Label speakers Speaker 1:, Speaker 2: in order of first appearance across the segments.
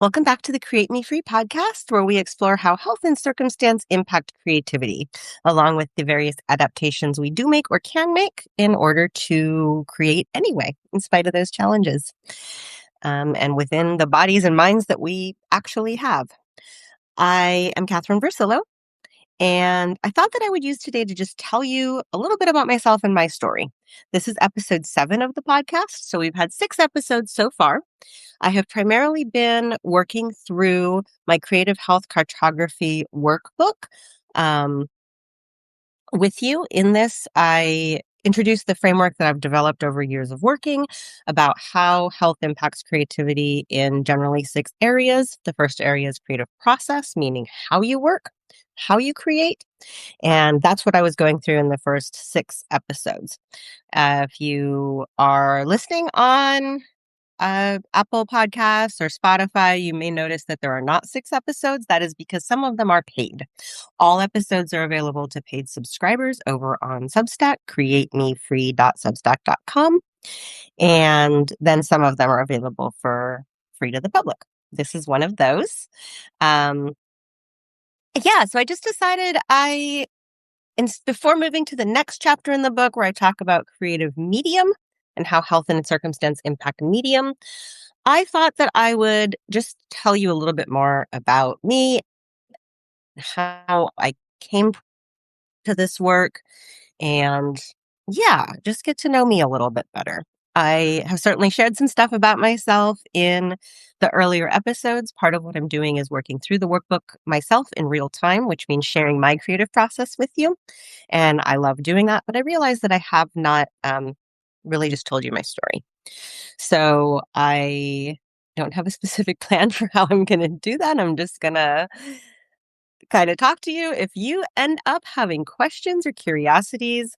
Speaker 1: Welcome back to the Create Me Free podcast, where we explore how health and circumstance impact creativity, along with the various adaptations we do make or can make in order to create anyway, in spite of those challenges, and within the bodies and minds that we actually have. I am Kathryn Versillo, and I thought that I would use today to just tell you a little bit about myself and my story. This is episode 7 of the podcast, so we've had 6 episodes so far. I have primarily been working through my creative health cartography workbook with you. In this, I introduced the framework that I've developed over years of working about how health impacts creativity in generally 6 areas. The first area is creative process, meaning how you work, how you create. And that's what I was going through in the first 6 episodes. If you are listening on Apple Podcasts or Spotify, you may notice that there are not 6 episodes. That is because some of them are paid. All episodes are available to paid subscribers over on Substack, createmefree.substack.com. And then some of them are available for free to the public. This is one of those. So I just decided before moving to the next chapter in the book where I talk about creative medium and how health and circumstance impact medium, I thought that I would just tell you a little bit more about me, how I came to this work, and just get to know me a little bit better. I have certainly shared some stuff about myself in the earlier episodes. Part of what I'm doing is working through the workbook myself in real time, which means sharing my creative process with you. And I love doing that, but I realize that I have not really just told you my story. So I don't have a specific plan for how I'm going to do that. I'm just going to kind of talk to you. If you end up having questions or curiosities,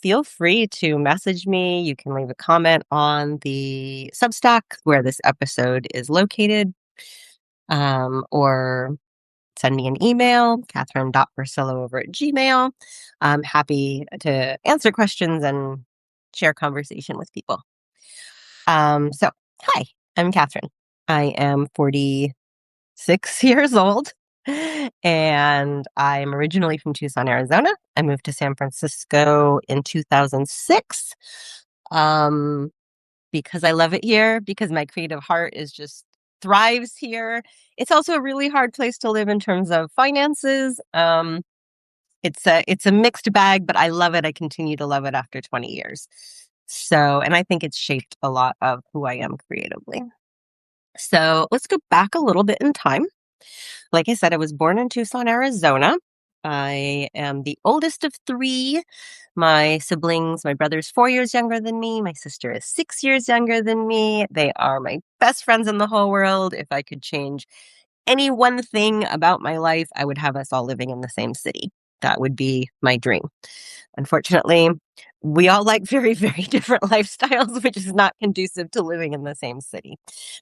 Speaker 1: feel free to message me. You can leave a comment on the Substack where this episode is located, or send me an email, kathryn.versillo@gmail.com. I'm happy to answer questions and share conversation with people. Hi, I'm Kathryn. I am 46 years old, and I'm originally from Tucson, Arizona. I moved to San Francisco in 2006 because I love it here, because my creative heart thrives here. It's also a really hard place to live in terms of finances. It's a mixed bag, but I love it. I continue to love it after 20 years. And I think it's shaped a lot of who I am creatively. So let's go back a little bit in time. Like I said, I was born in Tucson, Arizona. I am the oldest of 3. My brother's 4 years younger than me. My sister is 6 years younger than me. They are my best friends in the whole world. If I could change any one thing about my life, I would have us all living in the same city. That would be my dream. Unfortunately, we all like very, very different lifestyles, which is not conducive to living in the same city.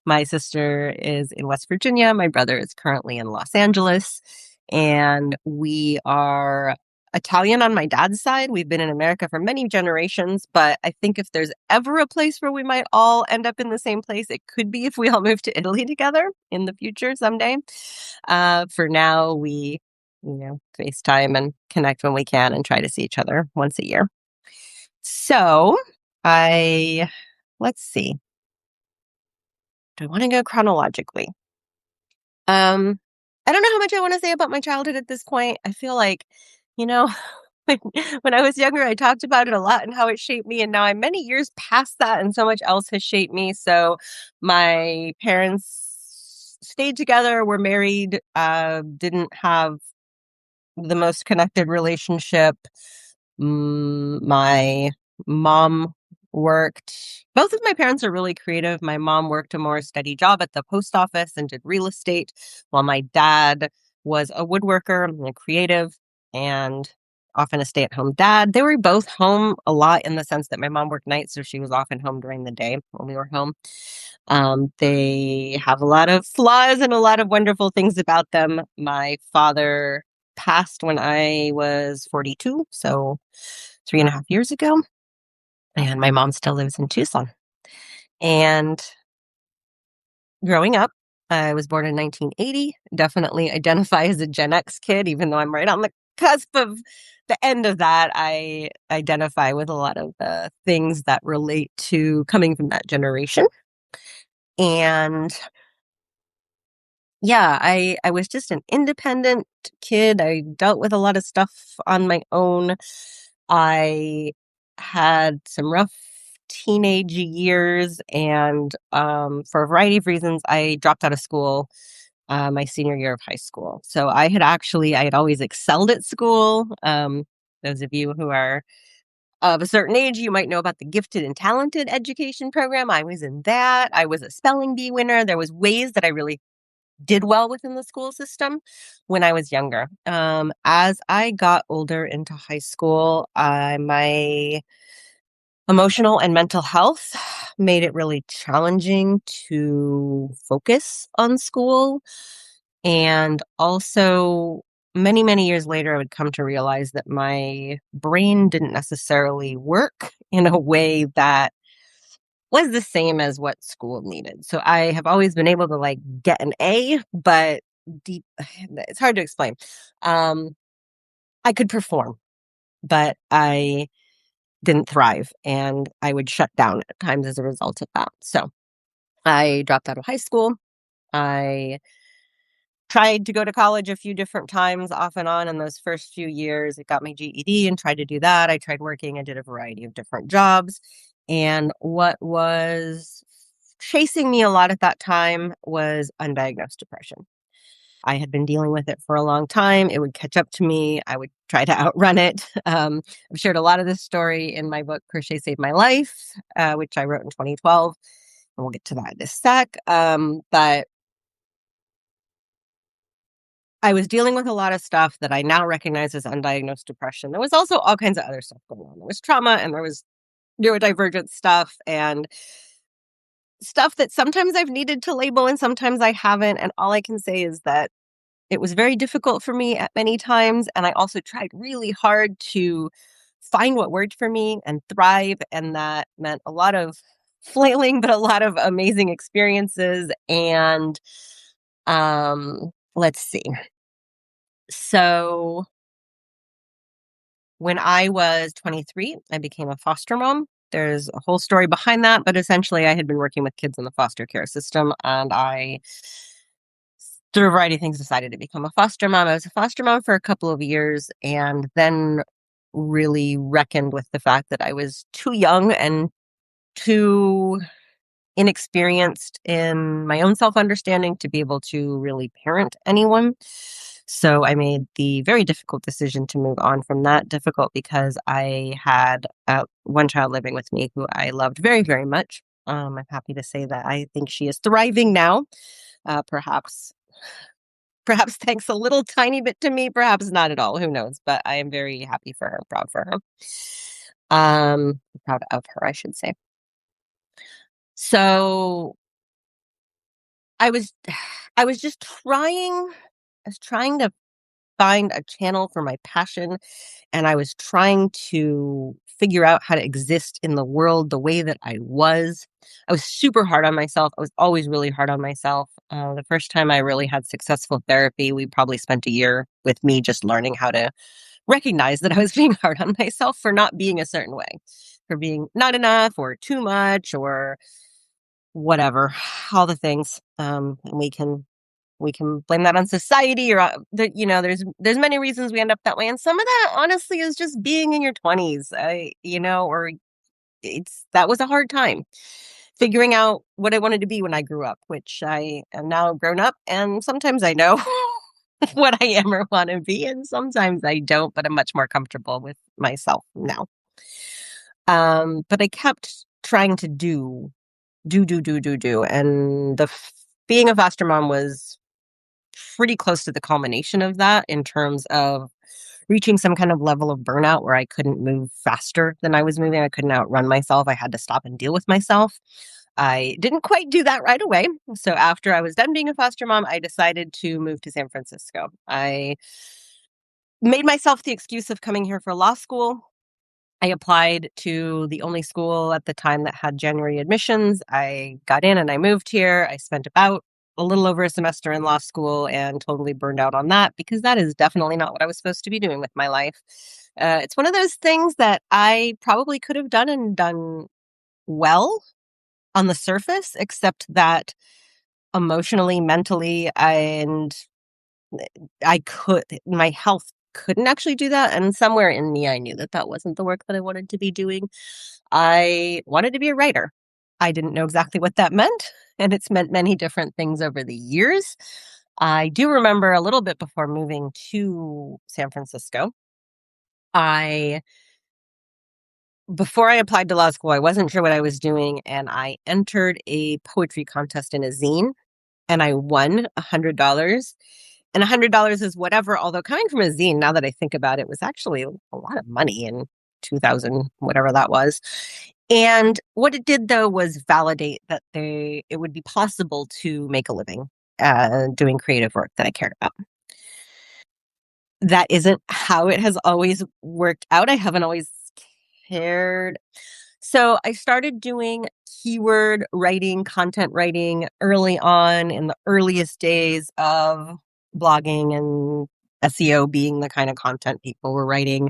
Speaker 1: My sister is in West Virginia. My brother is currently in Los Angeles. And we are Italian on my dad's side. We've been in America for many generations, but I think if there's ever a place where we might all end up in the same place, it could be if we all move to Italy together in the future someday. For now, we FaceTime and connect when we can and try to see each other once a year. So let's see. Do I want to go chronologically? I don't know how much I want to say about my childhood at this point. I feel like, when I was younger, I talked about it a lot and how it shaped me. And now I'm many years past that and so much else has shaped me. So my parents stayed together, were married, didn't have the most connected relationship. My mom both of my parents are really creative. My mom worked a more steady job at the post office and did real estate, while my dad was a woodworker and a creative and often a stay-at-home dad. They were both home a lot in the sense that my mom worked nights, so she was often home during the day when we were home. They have a lot of flaws and a lot of wonderful things about them. My father passed when I was 42, so 3.5 years ago. And my mom still lives in Tucson. And growing up, I was born in 1980, definitely identify as a Gen X kid, even though I'm right on the cusp of the end of that. I identify with a lot of the things that relate to coming from that generation. And yeah, I was just an independent kid. I dealt with a lot of stuff on my own. I had some rough teenage years, and for a variety of reasons, I dropped out of school my senior year of high school. So I had always excelled at school. Those of you who are of a certain age, you might know about the gifted and talented education program. I was in that. I was a spelling bee winner. There was ways that I really did well within the school system when I was younger. As I got older into high school, my emotional and mental health made it really challenging to focus on school. And also, many, many years later, I would come to realize that my brain didn't necessarily work in a way that was the same as what school needed. So I have always been able to like get an A, but deep, it's hard to explain. I could perform, but I didn't thrive, and I would shut down at times as a result of that. So I dropped out of high school. I tried to go to college a few different times off and on in those first few years. I got my GED and tried to do that. I tried working. I did a variety of different jobs. And what was chasing me a lot at that time was undiagnosed depression. I had been dealing with it for a long time. It would catch up to me. I would try to outrun it. I've shared a lot of this story in my book, Crochet Saved My Life, which I wrote in 2012. And we'll get to that in a sec. But I was dealing with a lot of stuff that I now recognize as undiagnosed depression. There was also all kinds of other stuff going on. There was trauma, and there was neurodivergent stuff, and stuff that sometimes I've needed to label and sometimes I haven't. And all I can say is that it was very difficult for me at many times. And I also tried really hard to find what worked for me and thrive. And that meant a lot of flailing, but a lot of amazing experiences. And let's see. So when I was 23, I became a foster mom. There's a whole story behind that, but essentially I had been working with kids in the foster care system, and I, through a variety of things, decided to become a foster mom. I was a foster mom for a couple of years, and then really reckoned with the fact that I was too young and too inexperienced in my own self-understanding to be able to really parent anyone. So I made the very difficult decision to move on from that. Difficult because I had one child living with me who I loved very, very much. I'm happy to say that I think she is thriving now. Perhaps thanks a little tiny bit to me, perhaps not at all. Who knows? But I am very happy for her, proud for her. Proud of her, I should say. So I was just trying. I was trying to find a channel for my passion, and I was trying to figure out how to exist in the world the way that I was. I was super hard on myself. I was always really hard on myself. The first time I really had successful therapy, we probably spent a year with me just learning how to recognize that I was being hard on myself for not being a certain way, for being not enough or too much or whatever, all the things. And we can blame that on society, or there's many reasons we end up that way, and some of that honestly is just being in your 20s. Or that was a hard time figuring out what I wanted to be when I grew up, which I am now grown up, and sometimes I know what I am or want to be, and sometimes I don't, but I'm much more comfortable with myself now. But I kept trying to do, and being a foster mom was pretty close to the culmination of that in terms of reaching some kind of level of burnout where I couldn't move faster than I was moving. I couldn't outrun myself. I had to stop and deal with myself. I didn't quite do that right away. So after I was done being a foster mom, I decided to move to San Francisco. I made myself the excuse of coming here for law school. I applied to the only school at the time that had January admissions. I got in and I moved here. I spent about a little over a semester in law school and totally burned out on that because that is definitely not what I was supposed to be doing with my life. It's one of those things that I probably could have done and done well on the surface, except that emotionally, mentally, and my health couldn't actually do that. And somewhere in me, I knew that that wasn't the work that I wanted to be doing. I wanted to be a writer. I didn't know exactly what that meant, and it's meant many different things over the years. I do remember a little bit before moving to San Francisco. I Before I applied to law school, I wasn't sure what I was doing, and I entered a poetry contest in a zine, and I won $100. And $100 is whatever, although coming from a zine, now that I think about it, was actually a lot of money in 2000, whatever that was. And what it did, though, was validate that it would be possible to make a living doing creative work that I cared about. That isn't how it has always worked out. I haven't always cared. So I started doing keyword writing, content writing early on in the earliest days of blogging and SEO being the kind of content people were writing.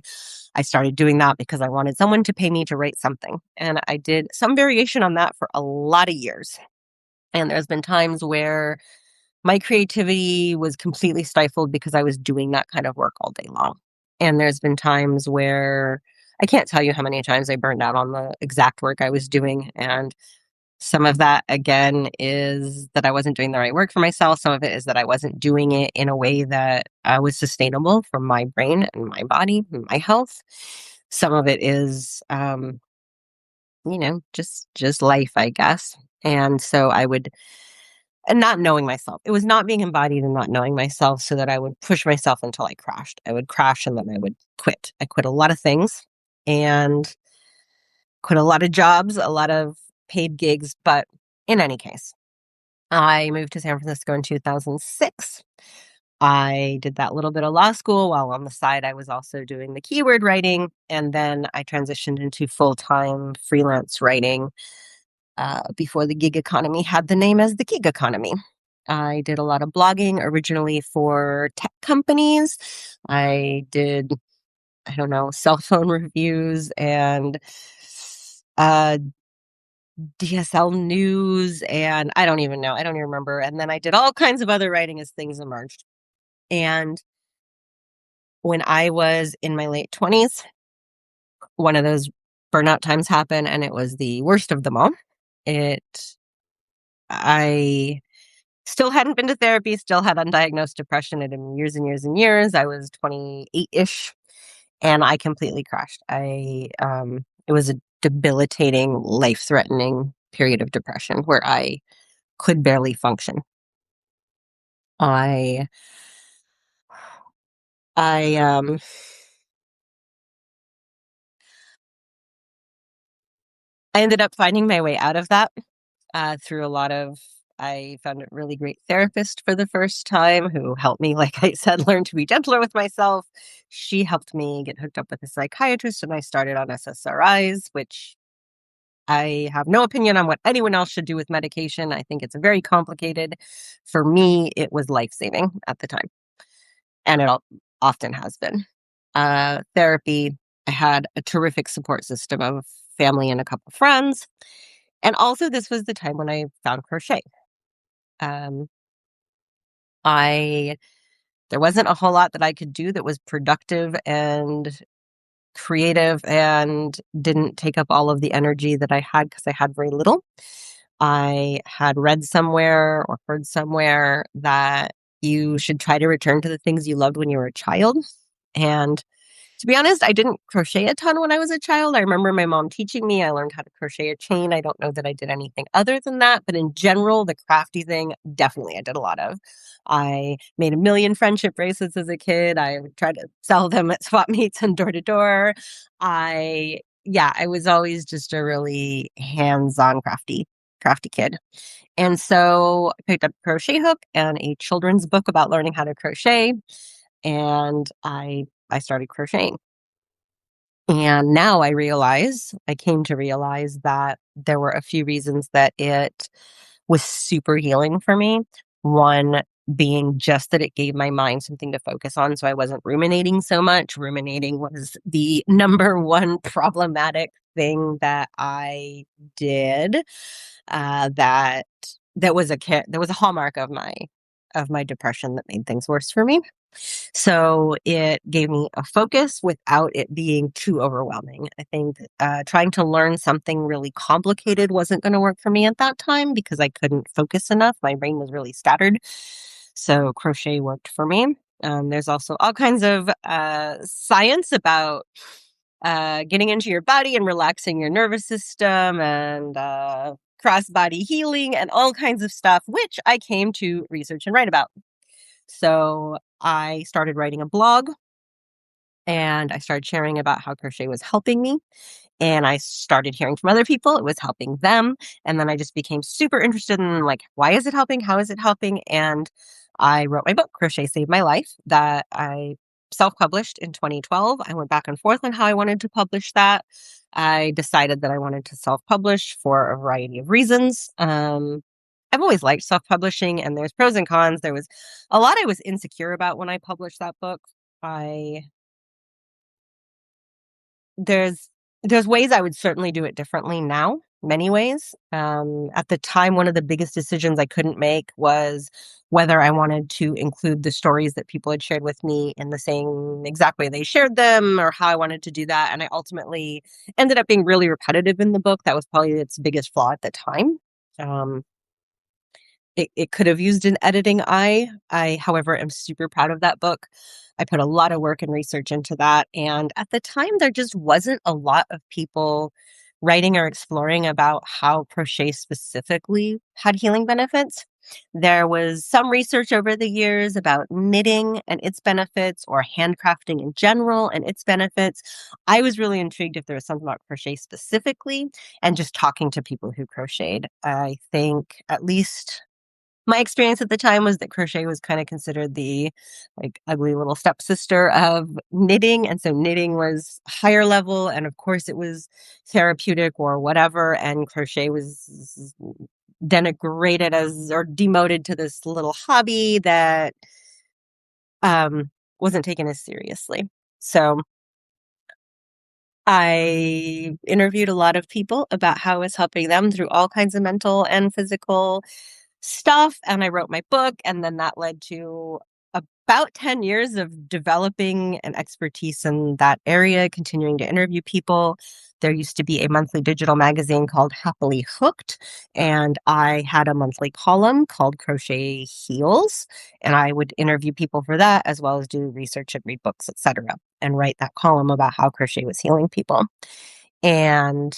Speaker 1: I started doing that because I wanted someone to pay me to write something. And I did some variation on that for a lot of years. And there's been times where my creativity was completely stifled because I was doing that kind of work all day long. And there's been times where I can't tell you how many times I burned out on the exact work I was doing. And some of that, again, is that I wasn't doing the right work for myself. Some of it is that I wasn't doing it in a way that was sustainable for my brain and my body and my health. Some of it is, just life, I guess. And so and not knowing myself. It was not being embodied and not knowing myself, so that I would push myself until I crashed. I would crash and then I would quit. I quit a lot of things and quit a lot of jobs, a lot of paid gigs. But in any case, I moved to San Francisco in 2006. I did that little bit of law school while on the side I was also doing the keyword writing. And then I transitioned into full-time freelance writing before the gig economy had the name as the gig economy. I did a lot of blogging originally for tech companies. I did, I don't know, cell phone reviews and DSL news, and I don't even know. I don't even remember. And then I did all kinds of other writing as things emerged. And when I was in my late 20s, one of those burnout times happened, and it was the worst of them all. I still hadn't been to therapy, still had undiagnosed depression. It had been years and years and years. I was 28-ish, and I completely crashed. It was a debilitating, life-threatening period of depression where I could barely function. I I I ended up finding my way out of that through a lot of. I found a really great therapist for the first time who helped me, like I said, learn to be gentler with myself. She helped me get hooked up with a psychiatrist, and I started on SSRIs, which I have no opinion on what anyone else should do with medication. I think it's very complicated. For me, it was life-saving at the time, and often has been. Therapy, I had a terrific support system of family and a couple friends. And also, this was the time when I found crochet. Um, there wasn't a whole lot that I could do that was productive and creative and didn't take up all of the energy that I had because I had very little. I had read somewhere or heard somewhere that you should try to return to the things you loved when you were a child. And to be honest, I didn't crochet a ton when I was a child. I remember my mom teaching me. I learned how to crochet a chain. I don't know that I did anything other than that. But in general, the crafty thing, definitely I did a lot of. I made a million friendship bracelets as a kid. I tried to sell them at swap meets and door to door. I was always just a really hands-on crafty kid. And so I picked up a crochet hook and a children's book about learning how to crochet. And I started crocheting. And now I came to realize that there were a few reasons that it was super healing for me. One being just that it gave my mind something to focus on, so I wasn't ruminating so much. Ruminating was the number one problematic thing that I did. That was a hallmark of my depression that made things worse for me. So it gave me a focus without it being too overwhelming. I think trying to learn something really complicated wasn't going to work for me at that time because I couldn't focus enough. My brain was really scattered. So crochet worked for me. There's also all kinds of science about getting into your body and relaxing your nervous system and cross body healing and all kinds of stuff, which I came to research and write about. So I started writing a blog and I started sharing about how crochet was helping me. And I started hearing from other people, it was helping them. And then I just became super interested in like, why is it helping? How is it helping? And I wrote my book, Crochet Saved My Life, that I self-published in 2012. I went back and forth on how I wanted to publish that. I decided that I wanted to self-publish for a variety of reasons. I've always liked self-publishing, and there's pros and cons. There was a lot I was insecure about when I published that book. There's ways I would certainly do it differently now, many ways. At the time, one of the biggest decisions I couldn't make was whether I wanted to include the stories that people had shared with me in the same exact way they shared them, or how I wanted to do that. And I ultimately ended up being really repetitive in the book. That was probably its biggest flaw at the time. It could have used an editing eye. I, however, am super proud of that book. I put a lot of work and research into that. And at the time, there just wasn't a lot of people writing or exploring about how crochet specifically had healing benefits. There was some research over the years about knitting and its benefits, or handcrafting in general and its benefits. I was really intrigued if there was something about crochet specifically, and just talking to people who crocheted. I think at least my experience at the time was that crochet was kind of considered the like ugly little stepsister of knitting. And so knitting was higher level. And of course it was therapeutic or whatever. And crochet was denigrated as, or demoted to this little hobby that wasn't taken as seriously. So I interviewed a lot of people about how it was helping them through all kinds of mental and physical stuff. And I wrote my book. And then that led to about 10 years of developing an expertise in that area, continuing to interview people. There used to be a monthly digital magazine called Happily Hooked, and I had a monthly column called Crochet Heals, and I would interview people for that, as well as do research and read books, etc., and write that column about how crochet was healing people. And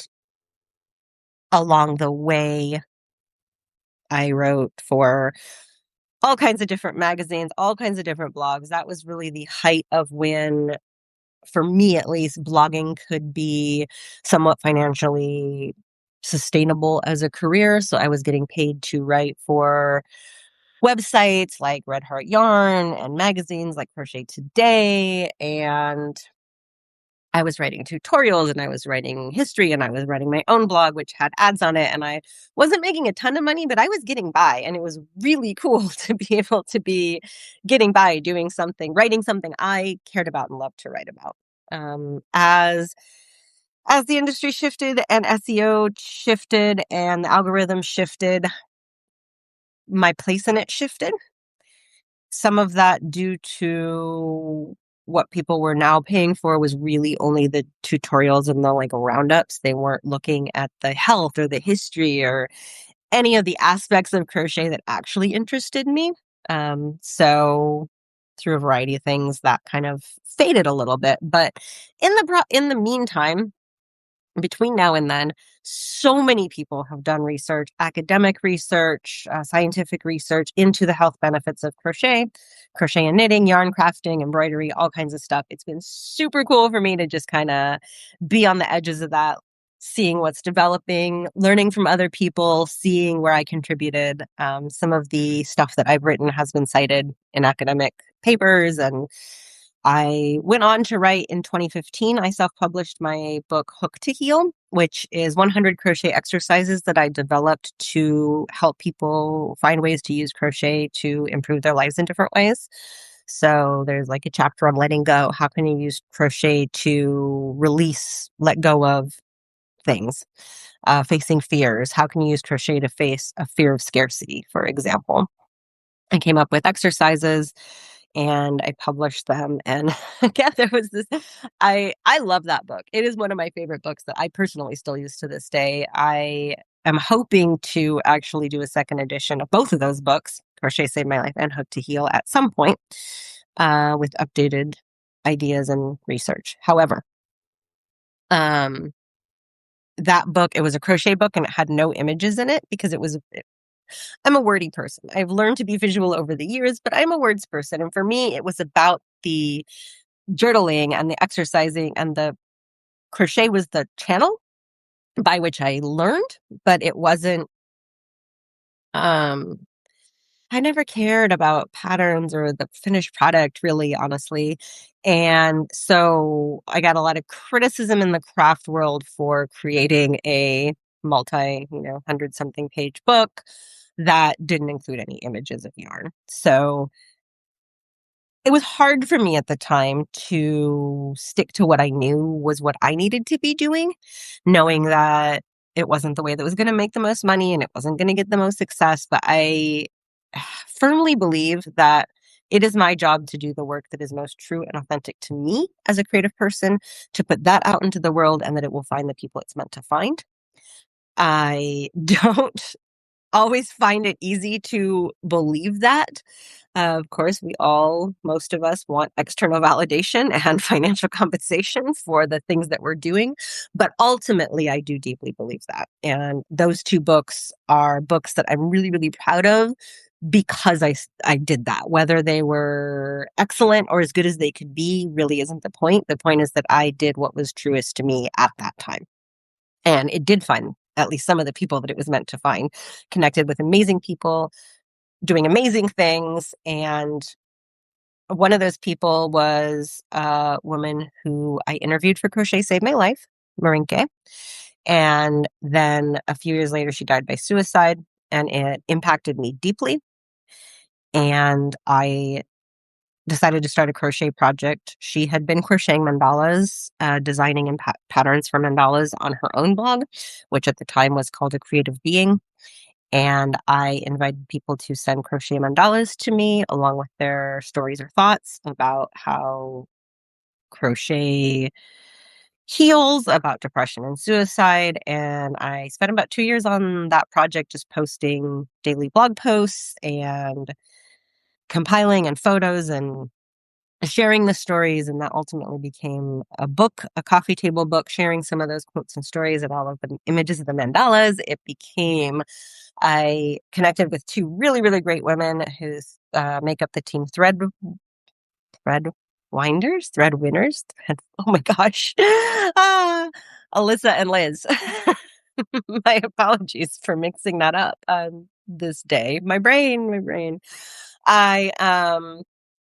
Speaker 1: along the way, I wrote for all kinds of different magazines, all kinds of different blogs. That was really the height of when, for me at least, blogging could be somewhat financially sustainable as a career. So I was getting paid to write for websites like Red Heart Yarn and magazines like Crochet Today. And I was writing tutorials, and I was writing history, and I was writing my own blog, which had ads on it. And I wasn't making a ton of money, but I was getting by. And it was really cool to be able to be getting by doing something, writing something I cared about and loved to write about. As the industry shifted and SEO shifted and the algorithm shifted, my place in it shifted. Some of that due to what people were now paying for was really only the tutorials and the like roundups. They weren't looking at the health or the history or any of the aspects of crochet that actually interested me. So through a variety of things, that kind of faded a little bit. But in the meantime, between now and then, so many people have done research, academic research, scientific research into the health benefits of crochet and knitting, yarn crafting, embroidery, all kinds of stuff. It's been super cool for me to just kind of be on the edges of that, seeing what's developing, learning from other people, seeing where I contributed. Some of the stuff that I've written has been cited in academic papers, and I went on to write in 2015. I self-published my book, Hook to Heal, which is 100 crochet exercises that I developed to help people find ways to use crochet to improve their lives in different ways. So there's like a chapter on letting go. How can you use crochet to release, let go of things? Facing fears. How can you use crochet to face a fear of scarcity, for example? I came up with exercises and I published them. And again, there was this, I love that book. It is one of my favorite books that I personally still use to this day. I am hoping to actually do a second edition of both of those books, Crochet Saved My Life and Hook to Heal, at some point, with updated ideas and research. However, that book, it was a crochet book and it had no images in it because I'm a wordy person. I've learned to be visual over the years, but I'm a words person. And for me, it was about the journaling and the exercising, and the crochet was the channel by which I learned, but it wasn't, um, I never cared about patterns or the finished product, really, honestly. And so I got a lot of criticism in the craft world for creating a hundred something page book that didn't include any images of yarn. So it was hard for me at the time to stick to what I knew was what I needed to be doing, knowing that it wasn't the way that was going to make the most money and it wasn't going to get the most success. But I firmly believe that it is my job to do the work that is most true and authentic to me as a creative person, to put that out into the world, and that it will find the people it's meant to find. I don't always find it easy to believe that. Of course, most of us want external validation and financial compensation for the things that we're doing. But ultimately, I do deeply believe that. And those two books are books that I'm really, really proud of because I did that. Whether they were excellent or as good as they could be really isn't the point. The point is that I did what was truest to me at that time. And it did find at least some of the people that it was meant to find, connected with amazing people doing amazing things. And one of those people was a woman who I interviewed for Crochet Saved My Life, Marinke. And then a few years later, she died by suicide, and it impacted me deeply. And I decided to start a crochet project. She had been crocheting mandalas, designing patterns for mandalas on her own blog, which at the time was called A Creative Being. And I invited people to send crochet mandalas to me along with their stories or thoughts about how crochet heals, about depression and suicide. And I spent about 2 years on that project, just posting daily blog posts and compiling and photos and sharing the stories. And that ultimately became a book, a coffee table book, sharing some of those quotes and stories and all of the images of the mandalas. I connected with two really, really great women who make up the team Thread Thread Winners. Oh my gosh. Alyssa and Liz. My apologies for mixing that up on this day. My brain.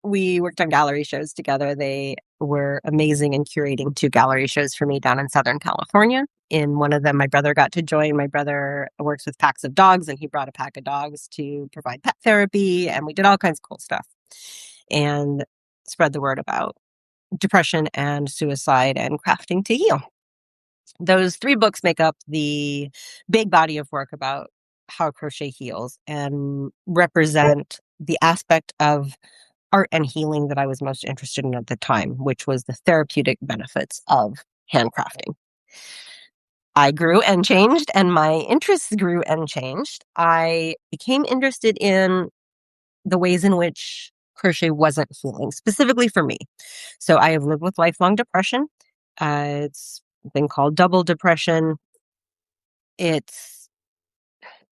Speaker 1: We worked on gallery shows together. They were amazing in curating 2 gallery shows for me down in Southern California. In one of them, my brother got to join. My brother works with packs of dogs, and he brought a pack of dogs to provide pet therapy, and we did all kinds of cool stuff and spread the word about depression and suicide and crafting to heal. Those 3 books make up the big body of work about how crochet heals and represent the aspect of art and healing that I was most interested in at the time, which was the therapeutic benefits of handcrafting. I grew and changed, and my interests grew and changed. I became interested in the ways in which crochet wasn't healing, specifically for me. So I have lived with lifelong depression. It's been called double depression. I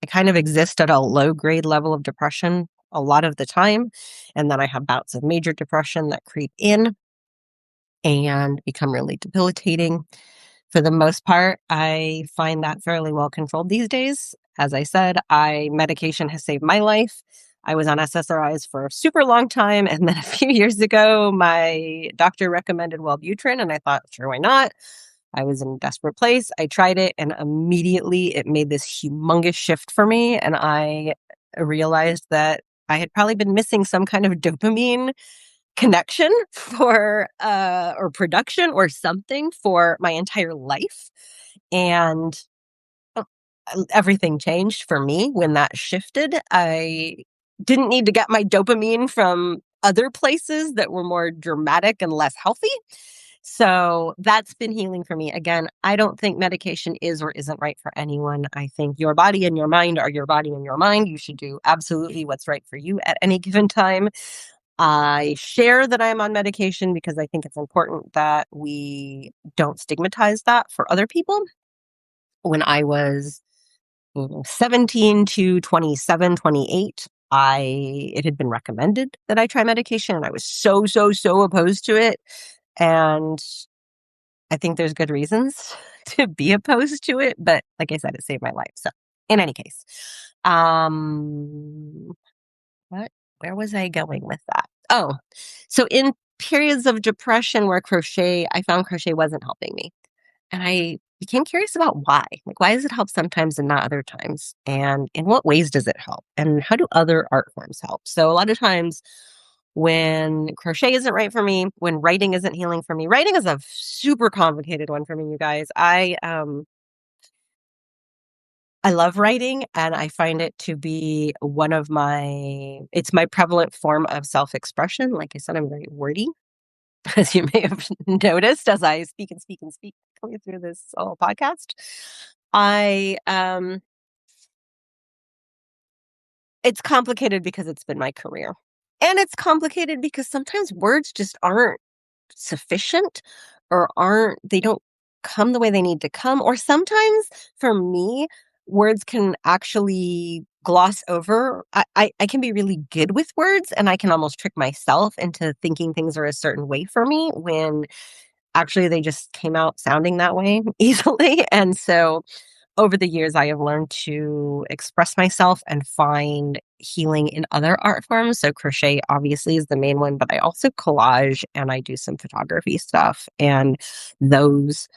Speaker 1: kind of exist at a low grade level of depression a lot of the time. And then I have bouts of major depression that creep in and become really debilitating. For the most part, I find that fairly well controlled these days. As I said, medication has saved my life. I was on SSRIs for a super long time. And then a few years ago, my doctor recommended Wellbutrin, and I thought, sure, why not? I was in a desperate place. I tried it, and immediately it made this humongous shift for me. And I realized that I had probably been missing some kind of dopamine connection for or production or something for my entire life. And everything changed for me when that shifted. I didn't need to get my dopamine from other places that were more dramatic and less healthy. So that's been healing for me. Again, I don't think medication is or isn't right for anyone. I think your body and your mind are your body and your mind. You should do absolutely what's right for you at any given time. I share that I'm on medication because I think it's important that we don't stigmatize that for other people. When I was 17 to 27, 28, it had been recommended that I try medication, and I was so opposed to it. And I think there's good reasons to be opposed to it, but like I said, it saved my life. So in any case, where was I going with that? Oh, so in periods of depression where I found crochet wasn't helping me. And I became curious about why. Like, why does it help sometimes and not other times? And in what ways does it help? And how do other art forms help? So a lot of times when crochet isn't right for me, when writing isn't healing for me, writing is a super complicated one for me, you guys. I love writing, and I find it to be it's my prevalent form of self-expression. Like I said, I'm very wordy, as you may have noticed as I speak going through this whole podcast. It's complicated because it's been my career. And it's complicated because sometimes words just aren't sufficient, or they don't come the way they need to come. Or sometimes for me, words can actually gloss over. I can be really good with words, and I can almost trick myself into thinking things are a certain way for me when actually they just came out sounding that way easily. And so over the years, I have learned to express myself and find healing in other art forms. So crochet obviously is the main one, but I also collage and I do some photography stuff. And those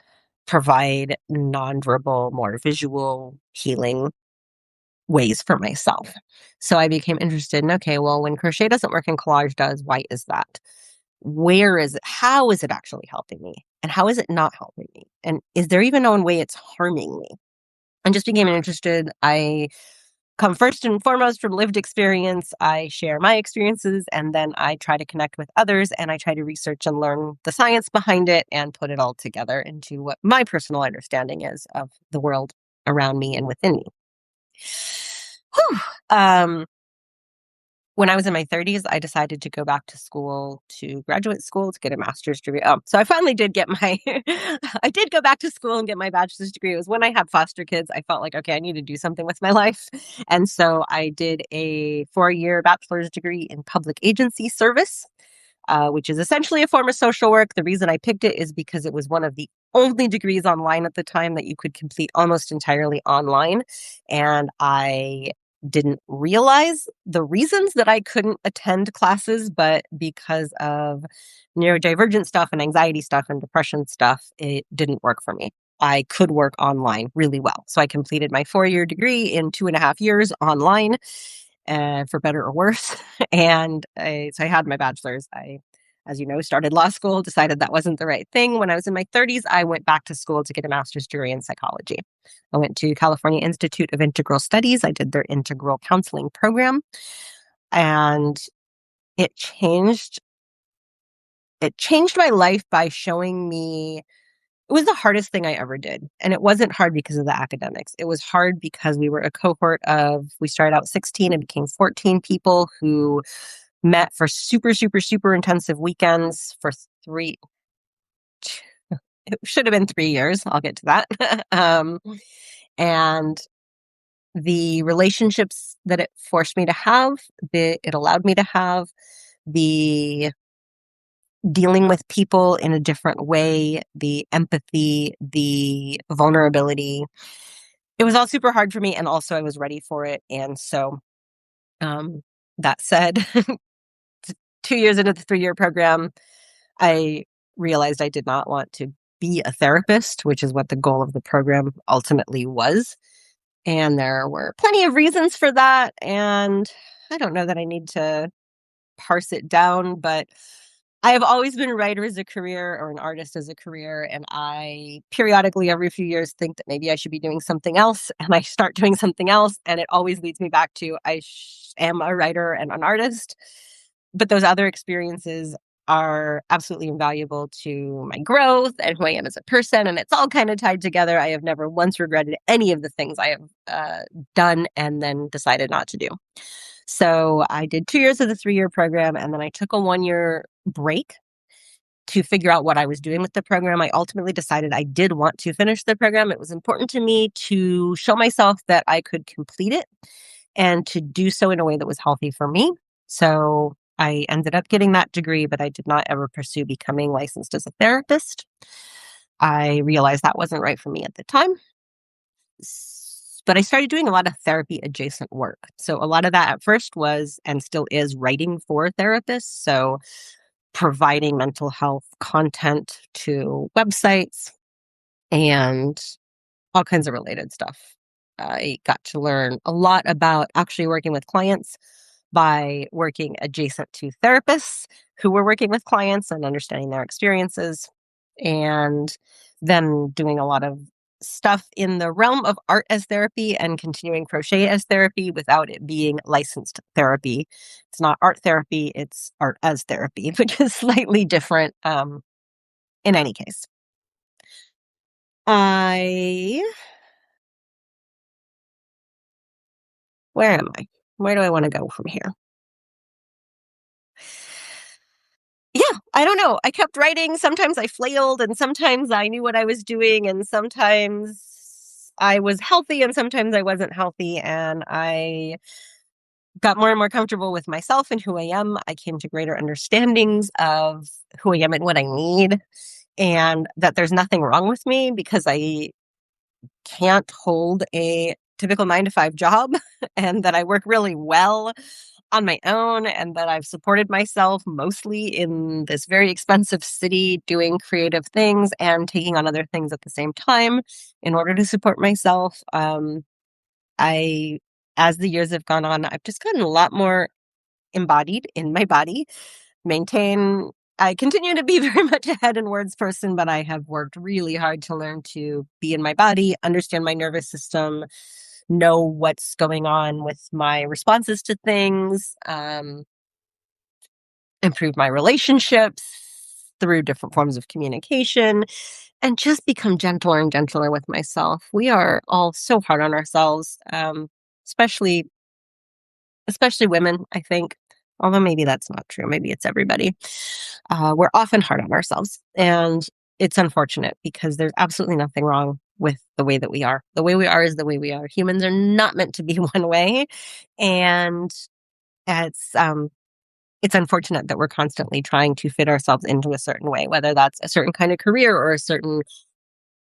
Speaker 1: provide nonverbal, more visual healing ways for myself. So I became interested in, okay, well, when crochet doesn't work and collage does, why is that? Where is it? How is it actually helping me? And how is it not helping me? And is there even one way it's harming me? And just became interested. I come first and foremost from lived experience. I share my experiences, and then I try to connect with others, and I try to research and learn the science behind it and put it all together into what my personal understanding is of the world around me and within me. Whew. When I was in my 30s, I decided to go back to graduate school to get a master's degree. So I finally did get I did go back to school and get my bachelor's degree. It was when I had foster kids. I felt like, okay, I need to do something with my life. And so I did a 4-year bachelor's degree in public agency service, which is essentially a form of social work. The reason I picked it is because it was one of the only degrees online at the time that you could complete almost entirely online. And I didn't realize the reasons that I couldn't attend classes, but because of neurodivergent stuff and anxiety stuff and depression stuff, it didn't work for me. I could work online really well. So I completed my 4-year degree in 2.5 years online, for better or worse. And so I had my bachelor's. I, as you know, started law school, decided that wasn't the right thing. When I was in my 30s, I went back to school to get a master's degree in psychology. I went to California Institute of Integral Studies. I did their integral counseling program, and it changed my life by showing me it was the hardest thing I ever did. And it wasn't hard because of the academics. It was hard because we were a cohort we started out 16 and became 14 people who met for super intensive weekends for it should have been 3 years. I'll get to that. And the relationships that it forced me to have, it allowed me to have, the dealing with people in a different way, the empathy, the vulnerability. It was all super hard for me. And also I was ready for it. And so, That said, 2 years into the 3-year program, I realized I did not want to be a therapist, which is what the goal of the program ultimately was. And there were plenty of reasons for that. And I don't know that I need to parse it down, but I have always been a writer as a career or an artist as a career. And I periodically, every few years, think that maybe I should be doing something else. And I start doing something else. And it always leads me back to I am a writer and an artist. But those other experiences are absolutely invaluable to my growth and who I am as a person. And it's all kind of tied together. I have never once regretted any of the things I have done and then decided not to do. So I did 2 years of the 3-year program, and then I took a 1-year break to figure out what I was doing with the program. I ultimately decided I did want to finish the program. It was important to me to show myself that I could complete it and to do so in a way that was healthy for me. So I ended up getting that degree, but I did not ever pursue becoming licensed as a therapist. I realized that wasn't right for me at the time. But I started doing a lot of therapy adjacent work. So a lot of that at first was and still is writing for therapists. So providing mental health content to websites and all kinds of related stuff. I got to learn a lot about actually working with clients by working adjacent to therapists who were working with clients and understanding their experiences, and then doing a lot of stuff in the realm of art as therapy and continuing crochet as therapy without it being licensed therapy. It's not art therapy, it's art as therapy, which is slightly different in any case. Where am I? Where do I want to go from here? Yeah, I don't know. I kept writing. Sometimes I flailed, and sometimes I knew what I was doing, and sometimes I was healthy, and sometimes I wasn't healthy. And I got more and more comfortable with myself and who I am. I came to greater understandings of who I am and what I need, and that there's nothing wrong with me because I can't hold a typical 9-to-5 job, and that I work really well on my own, and that I've supported myself mostly in this very expensive city doing creative things and taking on other things at the same time in order to support myself. As the years have gone on, I've just gotten a lot more embodied in my body. I continue to be very much a head and words person, but I have worked really hard to learn to be in my body, understand my nervous system, know what's going on with my responses to things, improve my relationships through different forms of communication, and just become gentler and gentler with myself. We are all so hard on ourselves, especially women, I think. Although maybe that's not true. Maybe it's everybody. We're often hard on ourselves. And it's unfortunate because there's absolutely nothing wrong with the way that we are. The way we are is the way we are. Humans are not meant to be one way. And it's unfortunate that we're constantly trying to fit ourselves into a certain way, whether that's a certain kind of career or a certain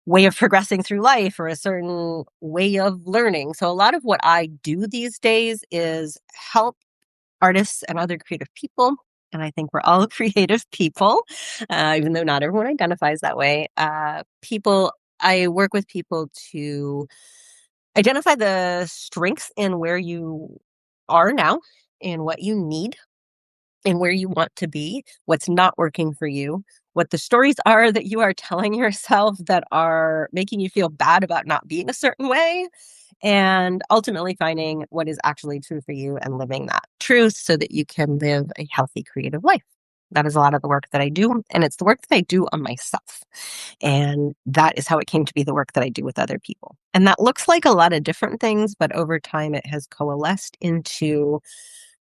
Speaker 1: way of progressing through life or a certain way of learning. So a lot of what I do these days is help artists and other creative people. And I think we're all creative people, even though not everyone identifies that way. I work with people to identify the strengths in where you are now and what you need and where you want to be, what's not working for you, what the stories are that you are telling yourself that are making you feel bad about not being a certain way, and ultimately finding what is actually true for you and living that truth so that you can live a healthy, creative life. That is a lot of the work that I do, and it's the work that I do on myself. And that is how it came to be the work that I do with other people. And that looks like a lot of different things, but over time it has coalesced into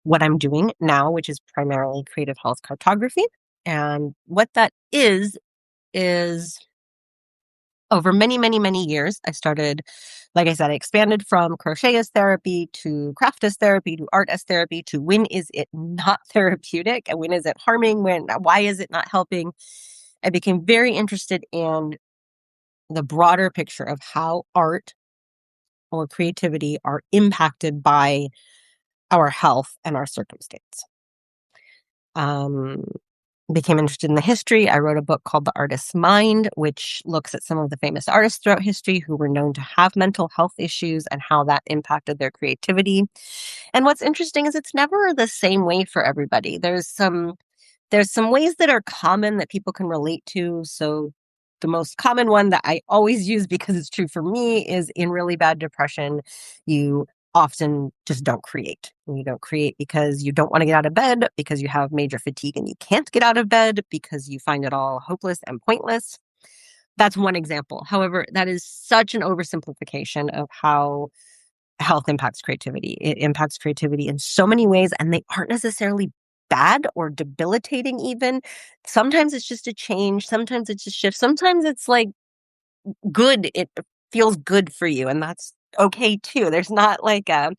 Speaker 1: what I'm doing now, which is primarily creative health cartography. And what that is over many, many, many years, I started, like I said, I expanded from crochet as therapy to craft as therapy to art as therapy to when is it not therapeutic and when is it harming? Why is it not helping? I became very interested in the broader picture of how art or creativity are impacted by our health and our circumstance. Became interested in the history. I wrote a book called The Artist's Mind, which looks at some of the famous artists throughout history who were known to have mental health issues and how that impacted their creativity. And what's interesting is it's never the same way for everybody. There's some ways that are common that people can relate to. So the most common one that I always use because it's true for me is in really bad depression, you often just don't create. And you don't create because you don't want to get out of bed, because you have major fatigue and you can't get out of bed, because you find it all hopeless and pointless. That's one example. However, that is such an oversimplification of how health impacts creativity. It impacts creativity in so many ways, and they aren't necessarily bad or debilitating even. Sometimes it's just a change. Sometimes it's a shift. Sometimes it's like good. It feels good for you, and that's okay too. There's not a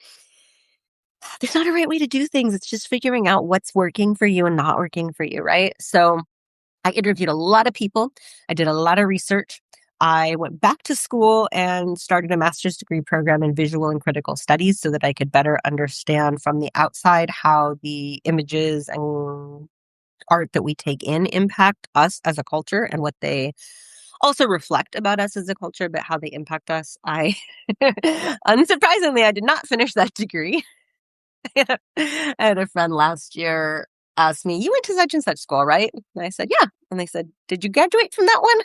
Speaker 1: right way to do things. It's just figuring out what's working for you and not working for you, right? So I interviewed a lot of people. I did a lot of research. I went back to school and started a master's degree program in visual and critical studies so that I could better understand from the outside how the images and art that we take in impact us as a culture and what they also reflect about us as a culture, but how they impact us. Unsurprisingly, I did not finish that degree. I had a friend last year ask me, "You went to such and such school, right?" And I said, "Yeah." And they said, "Did you graduate from that one?"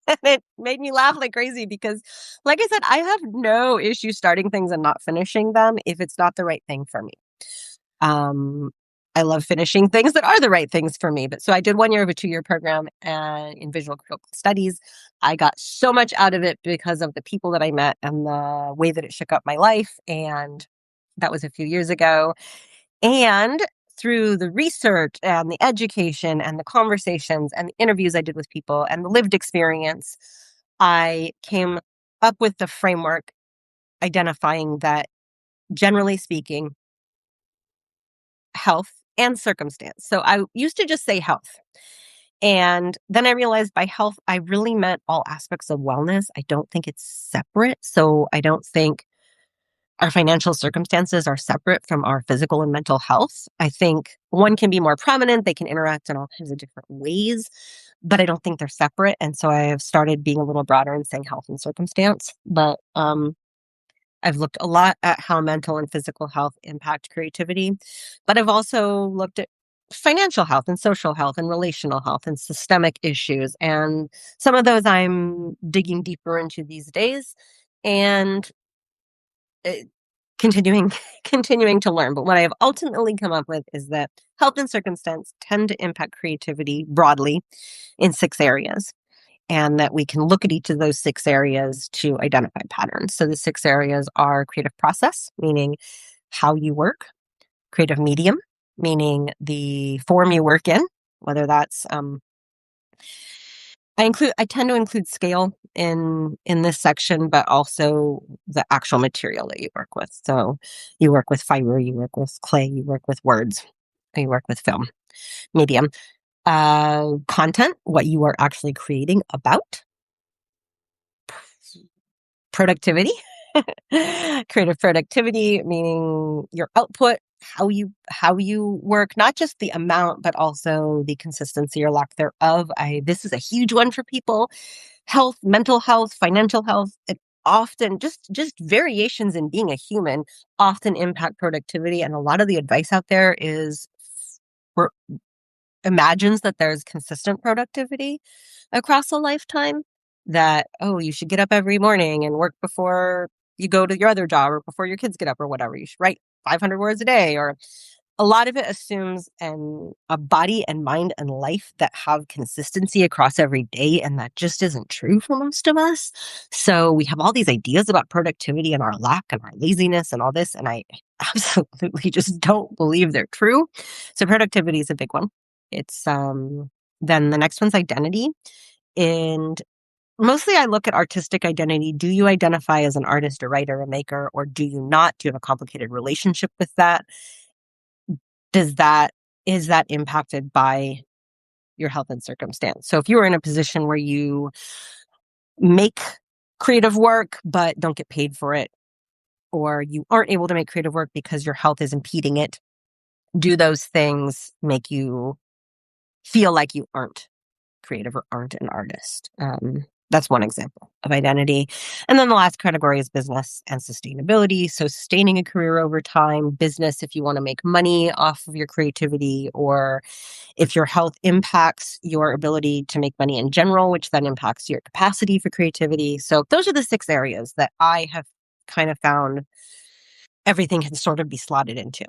Speaker 1: And it made me laugh like crazy because, like I said, I have no issue starting things and not finishing them if it's not the right thing for me. Um, I love finishing things that are the right things for me. But so I did 1 year of a 2-year program in visual critical studies. I got so much out of it because of the people that I met and the way that it shook up my life. And that was a few years ago. And through the research and the education and the conversations and the interviews I did with people and the lived experience, I came up with the framework identifying that, generally speaking, health and circumstance. So I used to just say health. And then I realized by health, I really meant all aspects of wellness. I don't think it's separate. So I don't think our financial circumstances are separate from our physical and mental health. I think one can be more prominent. They can interact in all kinds of different ways, but I don't think they're separate. And so I have started being a little broader and saying health and circumstance. But I've looked a lot at how mental and physical health impact creativity, but I've also looked at financial health and social health and relational health and systemic issues. And some of those I'm digging deeper into these days. And continuing continuing to learn. But what I have ultimately come up with is that health and circumstance tend to impact creativity broadly in 6 areas, and that we can look at each of those 6 areas to identify patterns. So the 6 areas are creative process, meaning how you work; creative medium, meaning the form you work in, whether that's I tend to include scale in this section, but also the actual material that you work with. So you work with fiber, you work with clay, you work with words, you work with film. Medium. Content, what you are actually creating about. Productivity. Creative productivity, meaning your output, how you work, not just the amount, but also the consistency or lack thereof. This is a huge one for people. Health, mental health, financial health, it often just variations in being a human often impact productivity. And a lot of the advice out there is imagines that there's consistent productivity across a lifetime, that, oh, you should get up every morning and work before you go to your other job or before your kids get up or whatever. You should write 500 words a day, or a lot of it assumes a body and mind and life that have consistency across every day. And that just isn't true for most of us. So we have all these ideas about productivity and our lack and our laziness and all this. And I absolutely just don't believe they're true. So productivity is a big one. It's, then the next one's identity. And mostly I look at artistic identity. Do you identify as an artist, a writer, a maker, or do you not? Do you have a complicated relationship with that? Is that impacted by your health and circumstance? So if you are in a position where you make creative work but don't get paid for it, or you aren't able to make creative work because your health is impeding it, do those things make you feel like you aren't creative or aren't an artist? That's one example of identity. And then the last category is business and sustainability. So sustaining a career over time, business if you want to make money off of your creativity, or if your health impacts your ability to make money in general, which then impacts your capacity for creativity. So those are the 6 areas that I have kind of found everything can sort of be slotted into.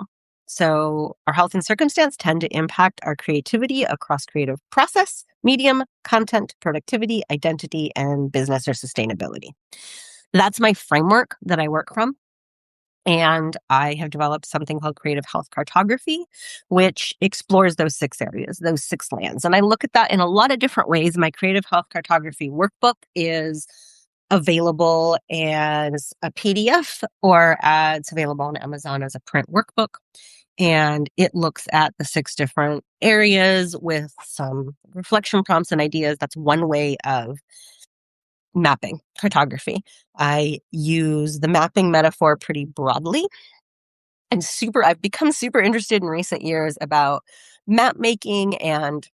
Speaker 1: So our health and circumstance tend to impact our creativity across creative process, medium, content, productivity, identity, and business or sustainability. That's my framework that I work from. And I have developed something called creative health cartography, which explores those 6 areas, those 6 lands. And I look at that in a lot of different ways. My creative health cartography workbook is available as a PDF, or it's available on Amazon as a print workbook. And it looks at the 6 different areas with some reflection prompts and ideas. That's one way of mapping cartography. I use the mapping metaphor pretty broadly, and I've become super interested in recent years about map making and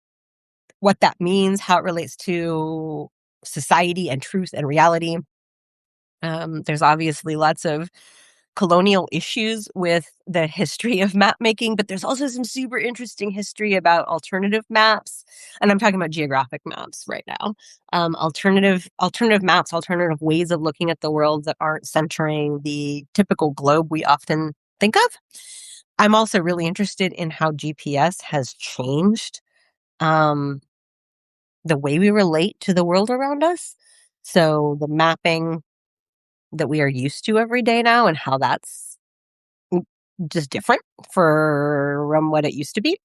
Speaker 1: what that means, how it relates to society and truth and reality. There's obviously lots of colonial issues with the history of map making, but there's also some super interesting history about alternative maps. And I'm talking about geographic maps right now. Alternative maps, alternative ways of looking at the world that aren't centering the typical globe we often think of. I'm also really interested in how GPS has changed the way we relate to the world around us. So the mapping that we are used to every day now, and how that's just different from what it used to be.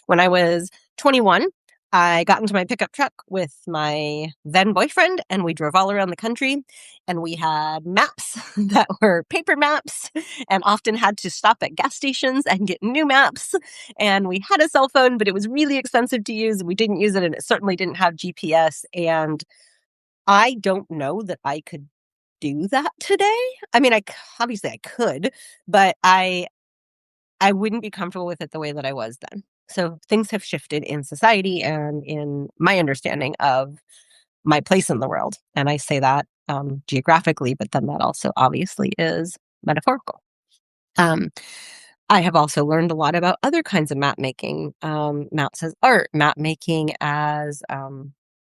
Speaker 1: When I was 21, I got into my pickup truck with my then boyfriend, and we drove all around the country, and we had maps that were paper maps, and often had to stop at gas stations and get new maps. And we had a cell phone, but it was really expensive to use, and we didn't use it, and it certainly didn't have GPS. And I don't know that I could do that today. I mean, obviously I could, but I wouldn't be comfortable with it the way that I was then. So things have shifted in society and in my understanding of my place in the world. And I say that geographically, but then that also obviously is metaphorical. I have also learned a lot about other kinds of map making, maps as art, map making as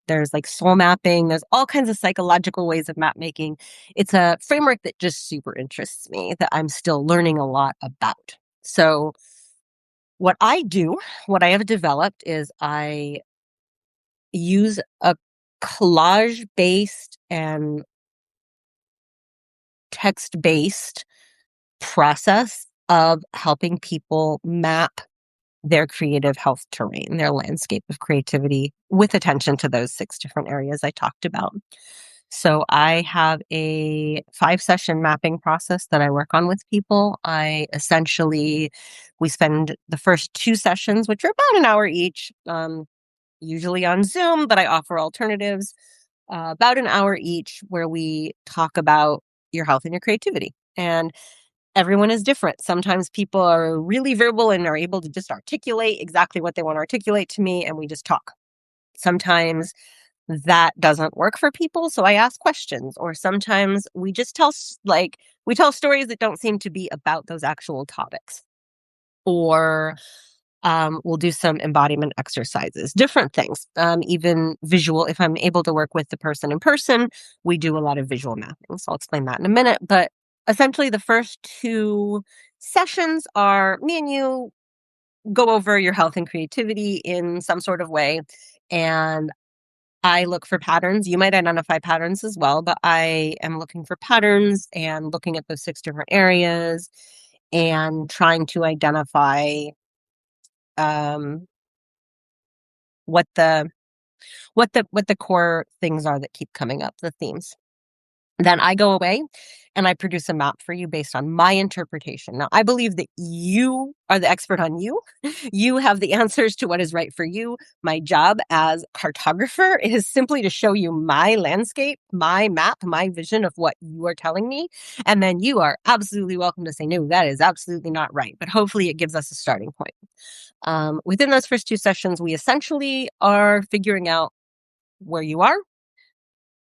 Speaker 1: there's like soul mapping. There's all kinds of psychological ways of map making. It's a framework that just super interests me, that I'm still learning a lot about. So what I have developed is I use a collage-based and text-based process of helping people map their creative health terrain, their landscape of creativity, with attention to those 6 different areas I talked about. So I have a 5-session mapping process that I work on with people. We spend the first 2 sessions, which are about an hour each, usually on Zoom, but I offer alternatives, about an hour each, where we talk about your health and your creativity. And everyone is different. Sometimes people are really verbal and are able to just articulate exactly what they want to articulate to me, and we just talk. Sometimes that doesn't work for people, so I ask questions. Or sometimes we just tell stories that don't seem to be about those actual topics. Or we'll do some embodiment exercises, different things, even visual. If I'm able to work with the person in person, we do a lot of visual mapping. So I'll explain that in a minute. But essentially, the first 2 sessions are me and you go over your health and creativity in some sort of way. And I look for patterns. You might identify patterns as well, but I am looking for patterns and looking at those 6 different areas and trying to identify um, what the core things are that keep coming up, the themes. Then I go away and I produce a map for you based on my interpretation. Now, I believe that you are the expert on you. You have the answers to what is right for you. My job as cartographer is simply to show you my landscape, my map, my vision of what you are telling me. And then you are absolutely welcome to say, no, that is absolutely not right. But hopefully it gives us a starting point. Within those first 2 sessions, we essentially are figuring out where you are,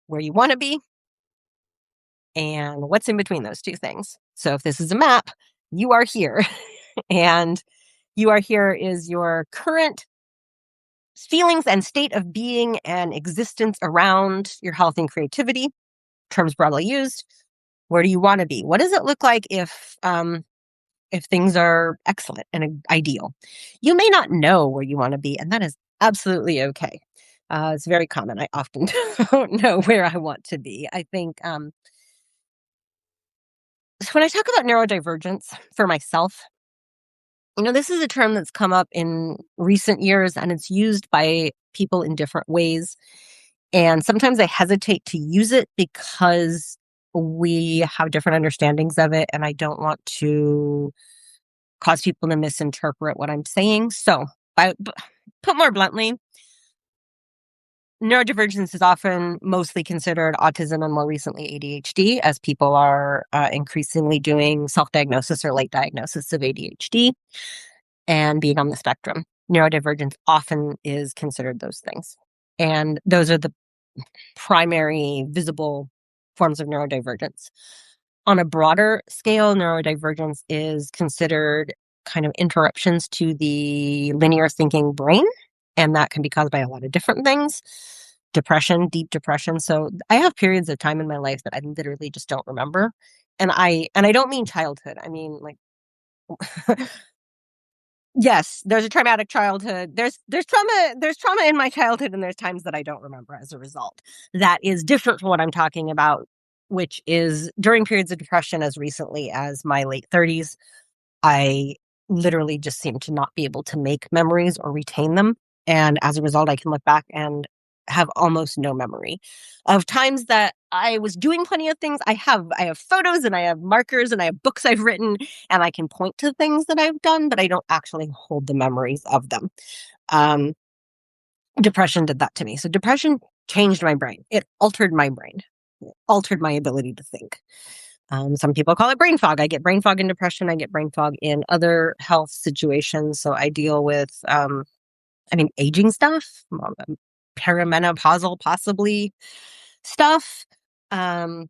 Speaker 1: where you want to be, and what's in between those 2 things. So if this is a map, you are here. And you are here is your current feelings and state of being and existence around your health and creativity, terms broadly used. Where do you want to be? What does it look like if things are excellent and ideal? You may not know where you want to be, and that is absolutely okay. It's very common. I often don't know where I want to be. I think so when I talk about neurodivergence for myself, this is a term that's come up in recent years, and it's used by people in different ways. And sometimes I hesitate to use it because we have different understandings of it, and I don't want to cause people to misinterpret what I'm saying. So, put more bluntly, neurodivergence is often mostly considered autism and more recently ADHD, as people are increasingly doing self-diagnosis or late diagnosis of ADHD and being on the spectrum. Neurodivergence often is considered those things. And those are the primary visible forms of neurodivergence. On a broader scale, neurodivergence is considered kind of interruptions to the linear thinking brain, and that can be caused by a lot of different things. Depression, deep depression. So I have periods of time in my life that I literally just don't remember. And I don't mean childhood. I mean like yes, there's a traumatic childhood. There's trauma in my childhood, and there's times that I don't remember as a result. That is different from what I'm talking about, which is during periods of depression as recently as my late 30s, I literally just seem to not be able to make memories or retain them. And as a result, I can look back and have almost no memory of times that I was doing plenty of things. I have photos and I have markers and I have books I've written, and I can point to things that I've done, but I don't actually hold the memories of them. Depression did that to me. So depression changed my brain. It altered my brain. It altered my ability to think. Some people call it brain fog. I get brain fog in depression. I get brain fog in other health situations. So I deal with, aging stuff, perimenopausal possibly stuff. So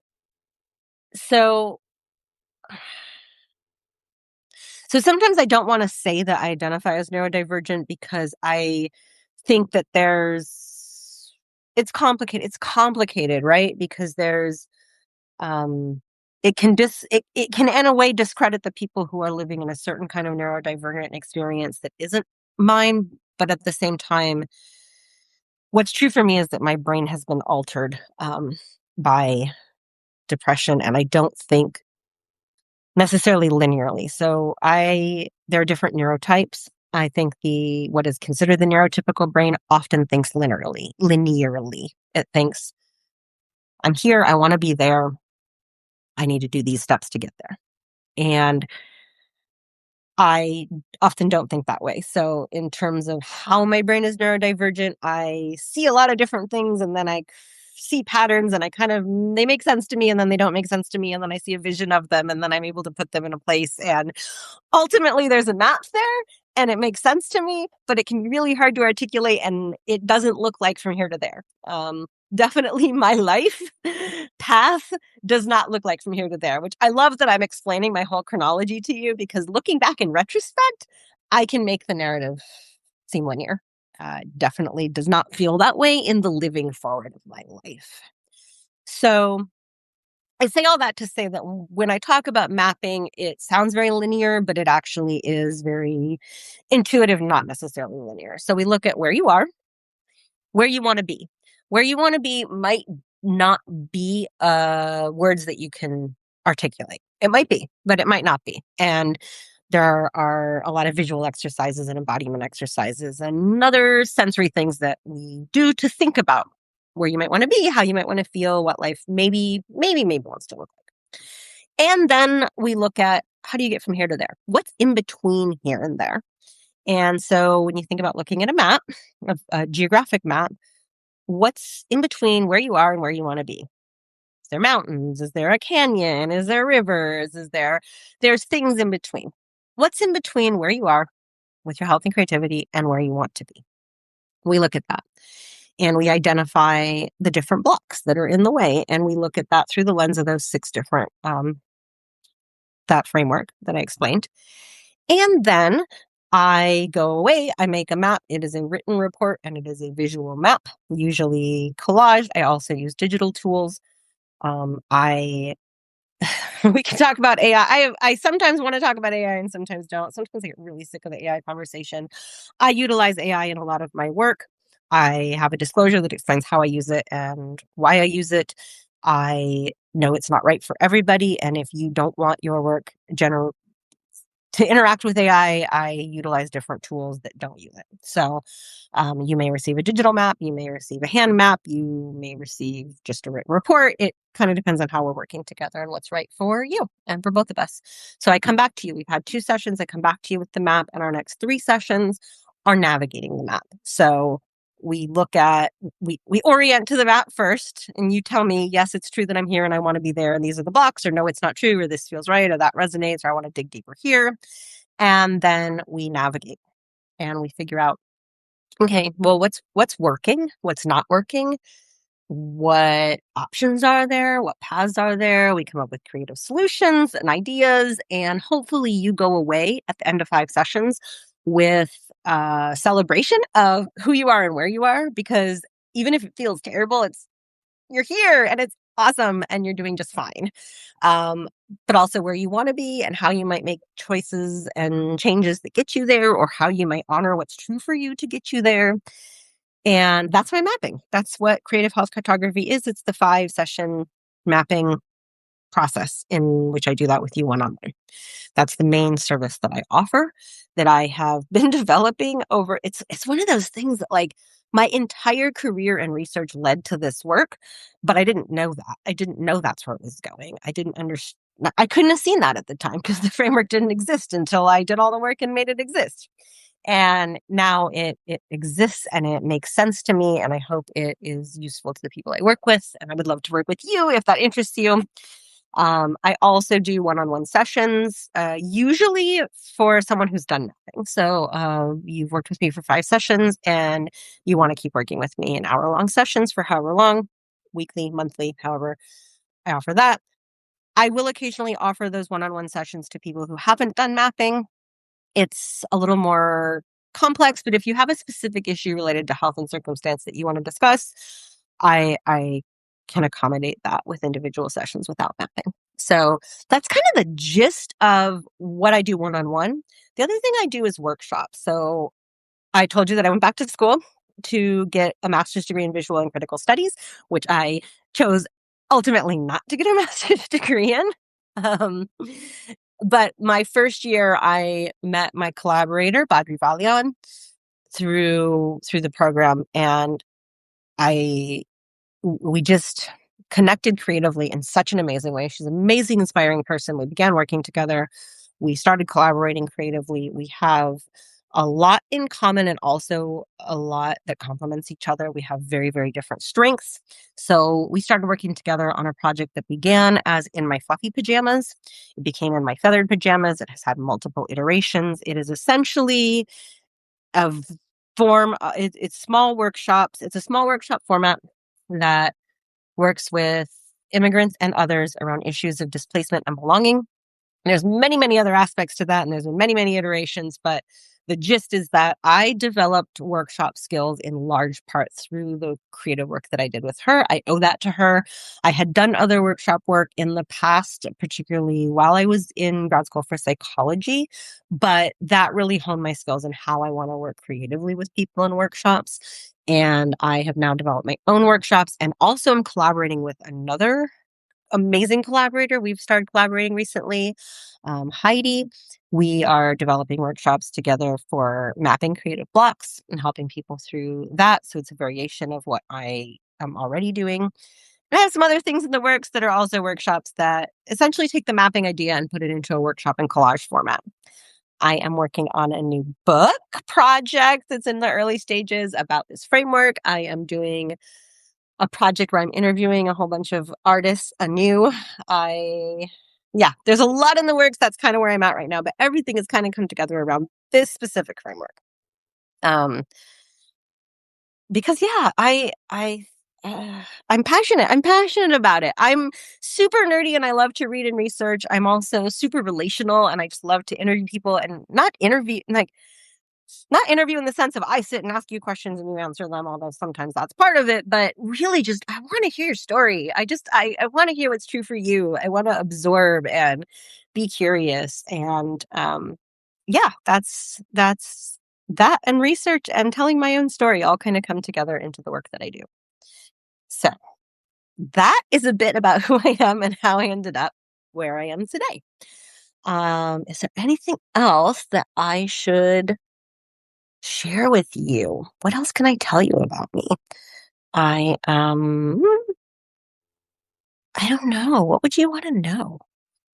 Speaker 1: sometimes I don't want to say that I identify as neurodivergent because I think that it's complicated. It's complicated, right? Because there's, it can in a way discredit the people who are living in a certain kind of neurodivergent experience that isn't mine. But at the same time, what's true for me is that my brain has been altered by depression, and I don't think necessarily linearly. So there are different neurotypes. I think what is considered the neurotypical brain often thinks linearly. It thinks, I'm here, I want to be there, I need to do these steps to get there. And I often don't think that way. So in terms of how my brain is neurodivergent, I see a lot of different things, and then I see patterns, and they make sense to me, and then they don't make sense to me, and then I see a vision of them, and then I'm able to put them in a place. And ultimately there's a map there, and it makes sense to me, but it can be really hard to articulate, and it doesn't look like from here to there. Definitely my life path does not look like from here to there, which I love that I'm explaining my whole chronology to you, because looking back in retrospect, I can make the narrative seem linear. Definitely does not feel that way in the living forward of my life. So I say all that to say that when I talk about mapping, it sounds very linear, but it actually is very intuitive, not necessarily linear. So we look at where you are, where you want to be. Where you want to be might not be words that you can articulate. It might be, but it might not be. And there are a lot of visual exercises and embodiment exercises and other sensory things that we do to think about where you might want to be, how you might want to feel, what life maybe wants to look like. And then we look at, how do you get from here to there? What's in between here and there? And so when you think about looking at a map, a geographic map, what's in between where you are and where you want to be? Is there mountains? Is there a canyon? Is there rivers? There's things in between. What's in between where you are with your health and creativity and where you want to be? We look at that and we identify the different blocks that are in the way. And we look at that through the lens of those 6 different, that framework that I explained. And then I go away, I make a map. It is a written report and it is a visual map, usually collage. I also use digital tools. I we can talk about AI. I sometimes want to talk about AI and sometimes don't. Sometimes I get really sick of the AI conversation. I utilize AI in a lot of my work. I have a disclosure that explains how I use it and why I use it. I know it's not right for everybody. And if you don't want your work to interact with AI, I utilize different tools that don't use it. So you may receive a digital map, you may receive a hand map, you may receive just a written report. It kind of depends on how we're working together and what's right for you and for both of us. So I come back to you. We've had 2 sessions. I come back to you with the map, and our next 3 sessions are navigating the map. So we orient to the map first, and you tell me, yes, it's true that I'm here and I want to be there, and these are the blocks, or no, it's not true, or this feels right, or that resonates, or I want to dig deeper here. And then we navigate and we figure out, okay, well, what's working, what's not working, what options are there, what paths are there. We come up with creative solutions and ideas, and hopefully you go away at the end of 5 sessions with a celebration of who you are and where you are, because even if it feels terrible, you're here and it's awesome and you're doing just fine. But also where you want to be and how you might make choices and changes that get you there, or how you might honor what's true for you to get you there. And that's my mapping. That's what creative health cartography is. It's the 5-session mapping process in which I do that with you one-on-one. That's the main service that I offer, that I have been developing over. It's one of those things that, like, my entire career and research led to this work, but I didn't know that. I didn't know that's where it was going. I didn't understand. I couldn't have seen that at the time because the framework didn't exist until I did all the work and made it exist. And now it exists and it makes sense to me. And I hope it is useful to the people I work with. And I would love to work with you if that interests you. I also do one-on-one sessions, usually for someone who's done nothing. So you've worked with me for 5 sessions and you want to keep working with me in hour-long sessions for however long, weekly, monthly, however I offer that. I will occasionally offer those one-on-one sessions to people who haven't done mapping. It's a little more complex, but if you have a specific issue related to health and circumstance that you want to discuss, I can accommodate that with individual sessions without mapping. So that's kind of the gist of what I do one-on-one. The other thing I do is workshops. So I told you that I went back to school to get a master's degree in visual and critical studies, which I chose ultimately not to get a master's degree in. Um, but my first year, I met my collaborator, Badri Valian, through the program, and we just connected creatively in such an amazing way. She's an amazing, inspiring person. We began working together. We started collaborating creatively. We have a lot in common and also a lot that complements each other. We have very, very different strengths. So we started working together on a project that began as In My Fluffy Pajamas. It became In My Feathered Pajamas. It has had multiple iterations. It is essentially a form, it's small workshops. It's a small workshop format that works with immigrants and others around issues of displacement and belonging. And there's many, many other aspects to that, and there's been many, many iterations, but the gist is that I developed workshop skills in large part through the creative work that I did with her. I owe that to her. I had done other workshop work in the past, particularly while I was in grad school for psychology, but that really honed my skills in how I want to work creatively with people in workshops. And I have now developed my own workshops, and also I'm collaborating with another amazing collaborator. We've started collaborating recently, Heidi. We are developing workshops together for mapping creative blocks and helping people through that. So it's a variation of what I am already doing. I have some other things in the works that are also workshops that essentially take the mapping idea and put it into a workshop in collage format. I am working on a new book project that's in the early stages about this framework. I am doing a project where I'm interviewing a whole bunch of artists anew. There's a lot in the works. That's kind of where I'm at right now, but everything has kind of come together around this specific framework. Because I'm passionate. I'm passionate about it. I'm super nerdy and I love to read and research. I'm also super relational and I just love to interview people and not interview in the sense of I sit and ask you questions and you answer them, although sometimes that's part of it, but really just I want to hear your story. I want to hear what's true for you. I want to absorb and be curious. And that's that and research and telling my own story all kind of come together into the work that I do. So that is a bit about who I am and how I ended up where I am today. Is there anything else that I should share with you? What else can I tell you about me? I don't know. What would you want to know?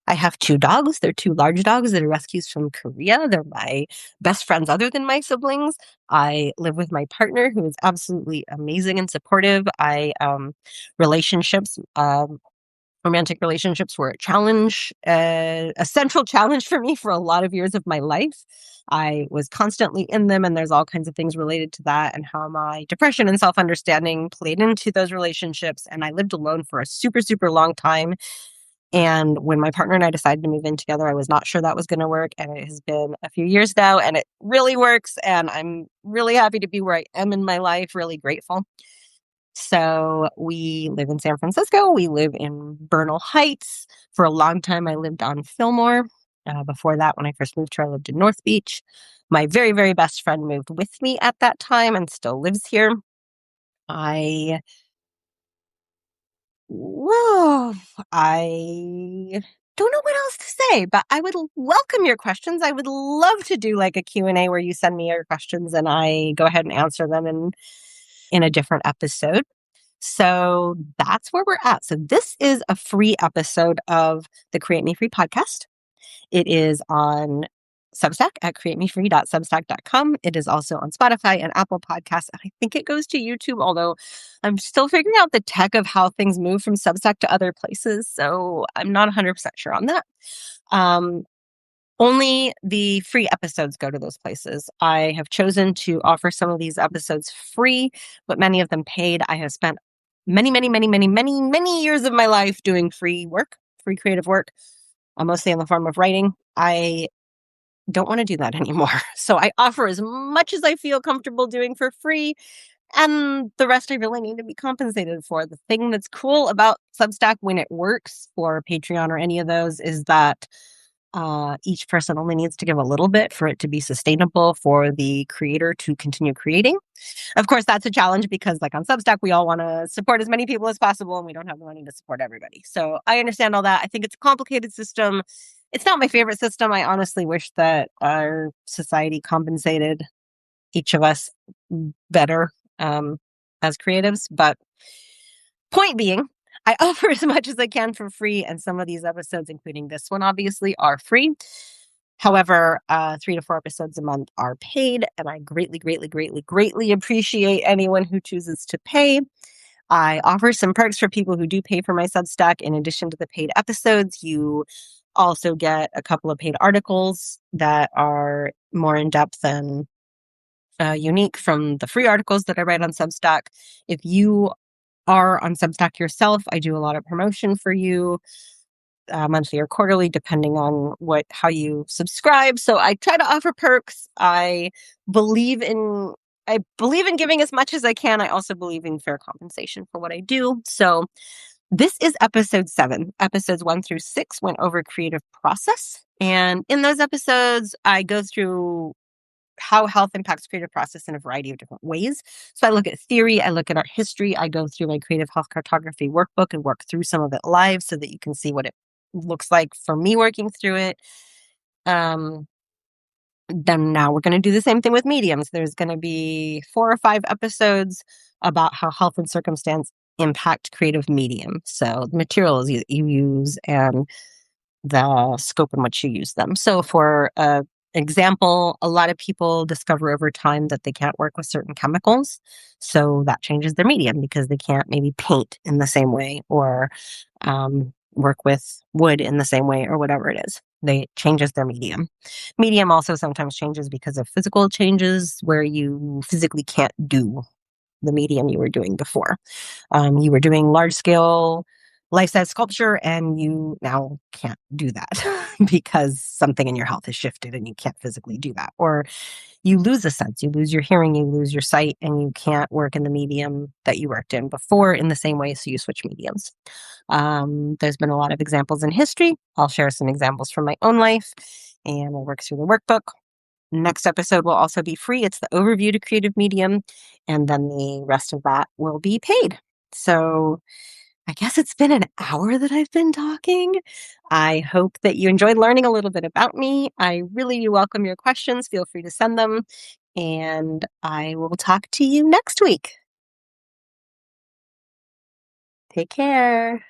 Speaker 1: I have 2 dogs. They're 2 large dogs that are rescues from Korea. They're my best friends other than my siblings. I live with my partner who is absolutely amazing and supportive. Relationships, romantic relationships were a central challenge for me for a lot of years of my life. I was constantly in them, and there's all kinds of things related to that and how my depression and self-understanding played into those relationships. And I lived alone for a super, super long time. And when my partner and I decided to move in together, I was not sure that was going to work. And it has been a few years now, and it really works. And I'm really happy to be where I am in my life, really grateful. So we live in San Francisco. We live in Bernal Heights. For a long time, I lived on Fillmore. Before that, when I first moved here, I lived in North Beach. My very, very best friend moved with me at that time and still lives here. I don't know what else to say, but I would welcome your questions. I would love to do like a Q&A where you send me your questions and I go ahead and answer them in a different episode. So that's where we're at. So this is a free episode of the Create Me Free podcast. It is on Substack at createmefree.substack.com. It is also on Spotify and Apple Podcasts. And I think it goes to YouTube, although I'm still figuring out the tech of how things move from Substack to other places. So I'm not 100% sure on that. Only the free episodes go to those places. I have chosen to offer some of these episodes free, but many of them paid. I have spent many, many, many, many, many, many years of my life doing free work, free creative work, mostly in the form of writing. I don't want to do that anymore. So I offer as much as I feel comfortable doing for free, and the rest I really need to be compensated for. The thing that's cool about Substack when it works, or Patreon or any of those, is that each person only needs to give a little bit for it to be sustainable for the creator to continue creating. Of course, that's a challenge because like on Substack, we all want to support as many people as possible and we don't have the money to support everybody. So I understand all that. I think it's a complicated system. It's not my favorite system. I honestly wish that our society compensated each of us better as creatives. But point being, I offer as much as I can for free, and some of these episodes, including this one, obviously, are free. However, 3 to 4 episodes a month are paid, and I greatly, greatly, greatly, greatly appreciate anyone who chooses to pay. I offer some perks for people who do pay for my Substack. In addition to the paid episodes, you also get a couple of paid articles that are more in depth and unique from the free articles that I write on Substack. If you are on Substack yourself, I do a lot of promotion for you, monthly or quarterly, depending on how you subscribe. So I try to offer perks. I believe in giving as much as I can. I also believe in fair compensation for what I do. So this is episode 7. Episodes 1 through 6 went over creative process. And in those episodes, I go through how health impacts creative process in a variety of different ways. So I look at theory, I look at art history, I go through my creative health cartography workbook and work through some of it live so that you can see what it looks like for me working through it. Then now we're going to do the same thing with mediums. There's going to be 4 or 5 episodes about how health and circumstance impact creative medium. So the materials you use and the scope in which you use them. So for example, a lot of people discover over time that they can't work with certain chemicals. So that changes their medium because they can't maybe paint in the same way or work with wood in the same way or whatever it is. They changes their medium. Medium also sometimes changes because of physical changes where you physically can't do the medium you were doing before. You were doing large scale life-size sculpture and you now can't do that because something in your health has shifted and you can't physically do that. Or you lose a sense, you lose your hearing, you lose your sight, and you can't work in the medium that you worked in before in the same way, so you switch mediums. There's been a lot of examples in history. I'll share some examples from my own life and we'll work through the workbook. Next episode will also be free. It's the overview to creative medium, and then the rest of that will be paid. So I guess it's been an hour that I've been talking. I hope that you enjoyed learning a little bit about me. I really welcome your questions. Feel free to send them, and I will talk to you next week. Take care.